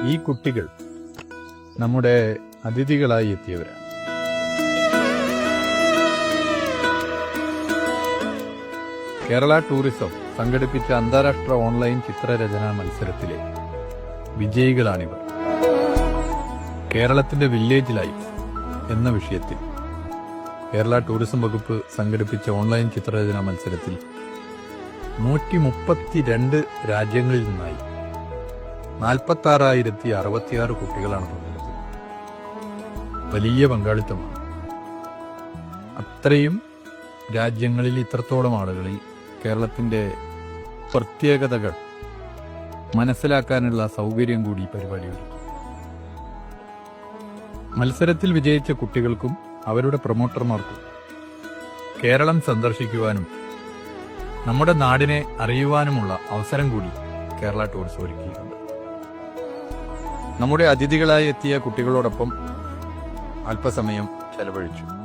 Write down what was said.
ഈ കുട്ടികൾ നമ്മുടെ അതിഥികളായി എത്തിയവരാണ്. കേരള ടൂറിസം സംഘടിപ്പിച്ച അന്താരാഷ്ട്ര ഓൺലൈൻ ചിത്രരചനാ മത്സരത്തിലെ വിജയികളാണിവർ. കേരളത്തിന്റെ വില്ലേജ് ലൈഫ് എന്ന വിഷയത്തിൽ കേരള ടൂറിസം വകുപ്പ് സംഘടിപ്പിച്ച ഓൺലൈൻ ചിത്രരചനാ മത്സരത്തിൽ 132 രാജ്യങ്ങളിൽ നിന്നായി 46,066 കുട്ടികളാണ് പങ്കെടുത്തത്. വലിയ പങ്കാളിത്തമാണ്. അത്രയും രാജ്യങ്ങളിൽ ഇത്രത്തോളം ആളുകളിൽ കേരളത്തിന്റെ പ്രത്യേകതകൾ മനസ്സിലാക്കാനുള്ള സൗകര്യം കൂടി പരിപാടി ഒരുക്കി. മത്സരത്തിൽ വിജയിച്ച കുട്ടികൾക്കും അവരുടെ പ്രൊമോട്ടർമാർക്കും കേരളം സന്ദർശിക്കുവാനും നമ്മുടെ നാടിനെ അറിയുവാനുമുള്ള അവസരം കൂടി കേരള ടൂറിസം ഒരുക്കിയിട്ടുണ്ട്. നമ്മുടെ അതിഥികളായി എത്തിയ കുട്ടികളോടൊപ്പം അല്പസമയം ചെലവഴിച്ചു.